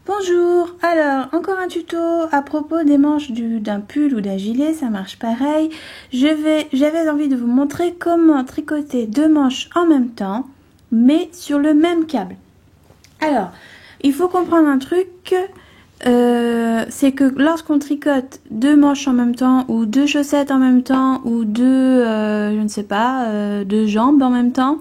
Bonjour, alors encore un tuto à propos des manches d'un pull ou d'un gilet, ça marche pareil. J'avais envie de vous montrer comment tricoter deux manches en même temps, mais sur le même câble. Alors, il faut comprendre un truc, c'est que lorsqu'on tricote deux manches en même temps, ou deux chaussettes en même temps, ou je ne sais pas, deux jambes en même temps,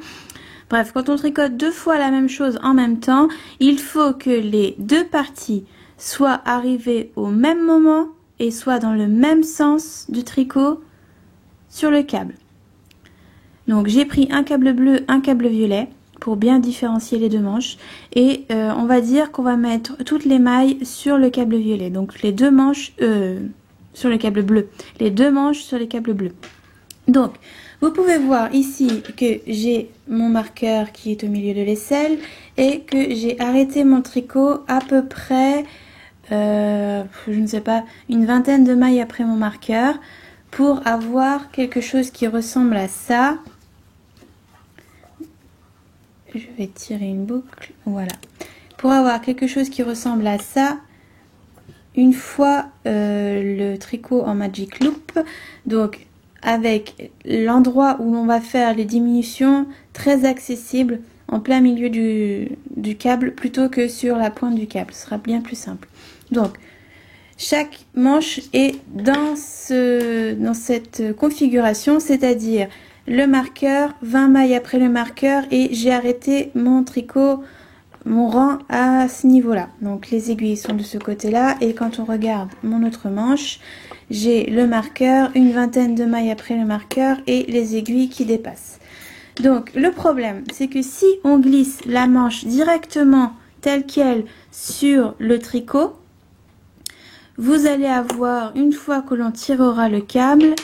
bref, quand on tricote deux fois la même chose en même temps, il faut que les deux parties soient arrivées au même moment et soient dans le même sens du tricot sur le câble. Donc j'ai pris un câble bleu, un câble violet pour bien différencier les deux manches et on va dire qu'on va mettre toutes les mailles sur le câble violet. Donc les deux manches sur le câble bleu, les deux manches sur les câbles bleus. Donc, vous pouvez voir ici que j'ai mon marqueur qui est au milieu de l'aisselle et que j'ai arrêté mon tricot à peu près, je ne sais pas, une vingtaine de mailles après mon marqueur pour avoir quelque chose qui ressemble à ça. Je vais tirer une boucle, voilà. Pour avoir quelque chose qui ressemble à ça, une fois le tricot en Magic Loop, donc avec l'endroit où l'on va faire les diminutions très accessible en plein milieu du câble plutôt que sur la pointe du câble. Ce sera bien plus simple. Donc, chaque manche est dans cette configuration, c'est-à-dire le marqueur, 20 mailles après le marqueur et j'ai arrêté mon tricot, mon rang à ce niveau-là. Donc les aiguilles sont de ce côté-là et quand on regarde mon autre manche, j'ai le marqueur, une vingtaine de mailles après le marqueur et les aiguilles qui dépassent. Donc le problème, c'est que si on glisse la manche directement telle qu'elle sur le tricot, vous allez avoir, une fois que l'on tirera le câble,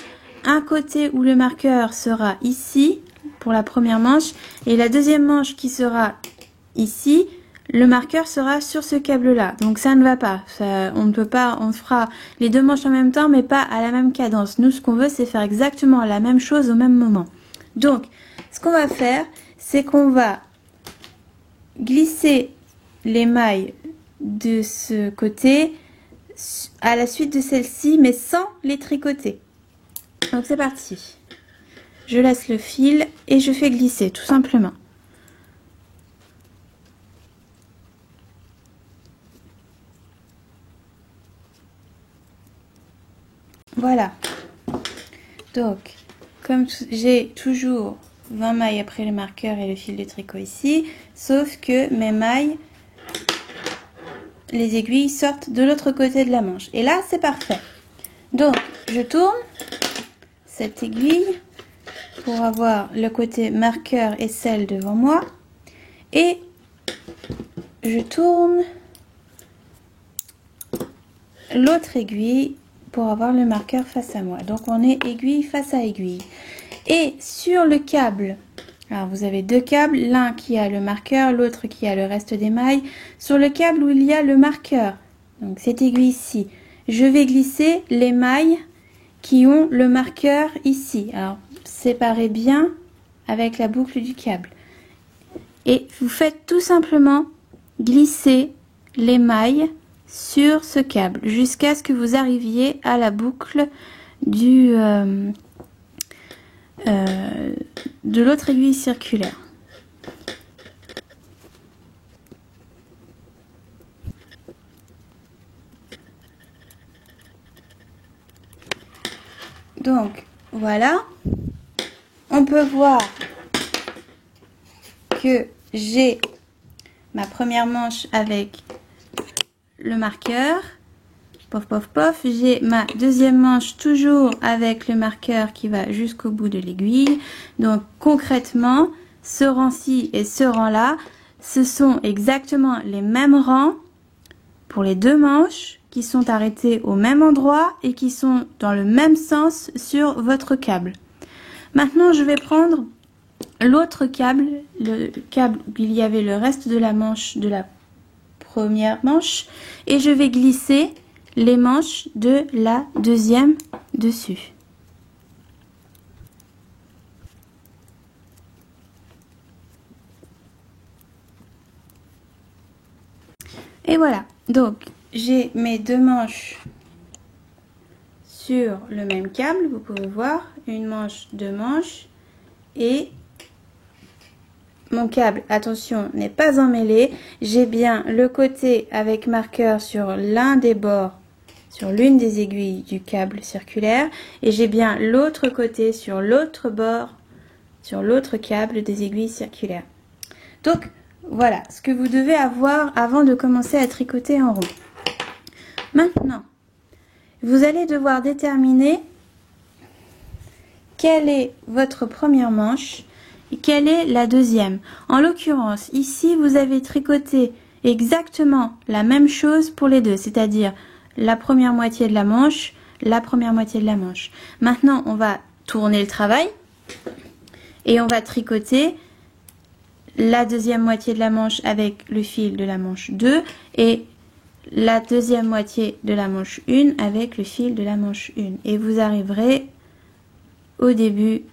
un côté où le marqueur sera ici pour la première manche et la deuxième manche qui sera ici, le marqueur sera sur ce câble là, donc ça ne va pas, on ne peut pas, on fera les deux manches en même temps mais pas à la même cadence. Nous ce qu'on veut c'est faire exactement la même chose au même moment. Donc ce qu'on va faire c'est qu'on va glisser les mailles de ce côté à la suite de celle-ci mais sans les tricoter. Donc c'est parti, je laisse le fil et je fais glisser tout simplement. Voilà, donc comme j'ai toujours 20 mailles après le marqueur et le fil de tricot ici, sauf que mes mailles, les aiguilles sortent de l'autre côté de la manche. Et là, c'est parfait. Donc, je tourne cette aiguille pour avoir le côté marqueur et celle devant moi. Et je tourne l'autre aiguille pour avoir le marqueur face à moi. Donc on est aiguille face à aiguille. Et sur le câble, alors vous avez deux câbles, l'un qui a le marqueur, l'autre qui a le reste des mailles. Sur le câble où il y a le marqueur, donc cette aiguille ici, je vais glisser les mailles qui ont le marqueur ici. Alors séparez bien avec la boucle du câble. Et vous faites tout simplement glisser les mailles sur ce câble jusqu'à ce que vous arriviez à la boucle de l'autre aiguille circulaire. Donc voilà, on peut voir que j'ai ma première manche avec le marqueur, pof pof pof, j'ai ma deuxième manche toujours avec le marqueur qui va jusqu'au bout de l'aiguille. Donc concrètement, ce rang-ci et ce rang-là, ce sont exactement les mêmes rangs pour les deux manches qui sont arrêtés au même endroit et qui sont dans le même sens sur votre câble. Maintenant, je vais prendre l'autre câble, le câble où il y avait le reste de la manche de la première manche, et je vais glisser les manches de la deuxième dessus. Et voilà, Donc, j'ai mes deux manches sur le même câble, vous pouvez voir, une manche, deux manches, et mon câble, attention, n'est pas emmêlé. J'ai bien le côté avec marqueur sur l'un des bords, sur l'une des aiguilles du câble circulaire, et j'ai bien l'autre côté sur l'autre bord, sur l'autre câble des aiguilles circulaires. Donc, voilà ce que vous devez avoir avant de commencer à tricoter en rond. Maintenant, vous allez devoir déterminer quelle est votre première manche et quelle est la deuxième. En l'occurrence, ici, vous avez tricoté exactement la même chose pour les deux, c'est-à-dire la première moitié de la manche, la première moitié de la manche. Maintenant, on va tourner le travail et on va tricoter la deuxième moitié de la manche avec le fil de la manche 2 et la deuxième moitié de la manche 1 avec le fil de la manche 1. Et vous arriverez au début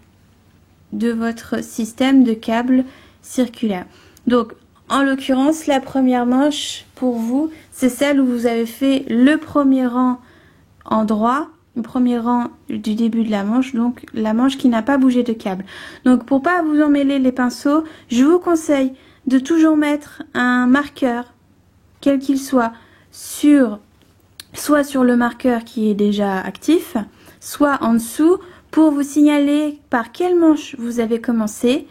de votre système de câble circulaire. Donc, en l'occurrence, la première manche pour vous, c'est celle où vous avez fait le premier rang en droit, le premier rang du début de la manche, donc la manche qui n'a pas bougé de câble. Donc, pour pas vous emmêler les pinceaux, je vous conseille de toujours mettre un marqueur, quel qu'il soit, soit sur le marqueur qui est déjà actif, soit en dessous, pour vous signaler par quelle manche vous avez commencé.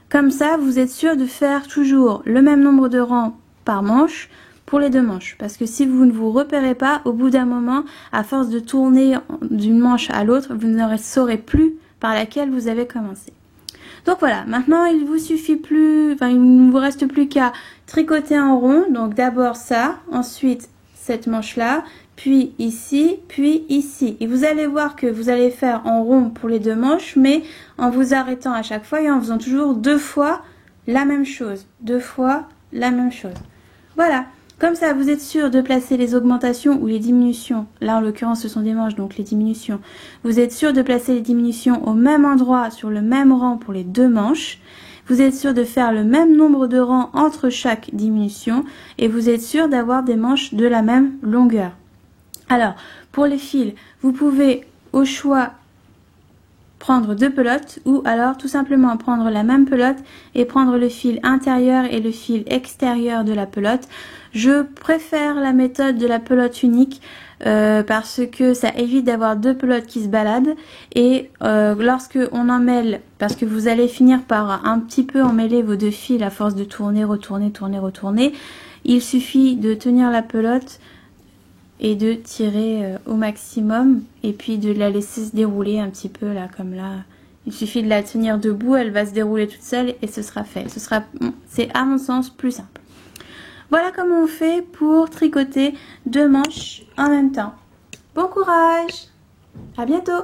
Comme ça, vous êtes sûr de faire toujours le même nombre de rangs par manche pour les deux manches. Parce que si vous ne vous repérez pas, au bout d'un moment, à force de tourner d'une manche à l'autre, vous ne saurez plus par laquelle vous avez commencé. Donc voilà, maintenant il vous suffit plus, enfin il ne vous reste plus qu'à tricoter en rond. Donc d'abord ça, ensuite cette manche-là, puis ici, puis ici. Et vous allez voir que vous allez faire en rond pour les deux manches, mais en vous arrêtant à chaque fois et en faisant toujours deux fois la même chose. Deux fois la même chose. Voilà. Comme ça, vous êtes sûr de placer les augmentations ou les diminutions. Là, en l'occurrence, ce sont des manches, donc les diminutions. Vous êtes sûr de placer les diminutions au même endroit, sur le même rang pour les deux manches. Vous êtes sûr de faire le même nombre de rangs entre chaque diminution. Et vous êtes sûr d'avoir des manches de la même longueur. Alors, pour les fils, vous pouvez au choix prendre deux pelotes ou alors tout simplement prendre la même pelote et prendre le fil intérieur et le fil extérieur de la pelote. Je préfère la méthode de la pelote unique parce que ça évite d'avoir deux pelotes qui se baladent et lorsque on emmêle, parce que vous allez finir par un petit peu emmêler vos deux fils à force de tourner, retourner, tourner, retourner, il suffit de tenir la pelote et de tirer au maximum et puis de la laisser se dérouler un petit peu là comme là. Il suffit de la tenir debout, elle va se dérouler toute seule et ce sera fait. C'est à mon sens plus simple. Voilà comment on fait pour tricoter deux manches en même temps. Bon courage, à bientôt.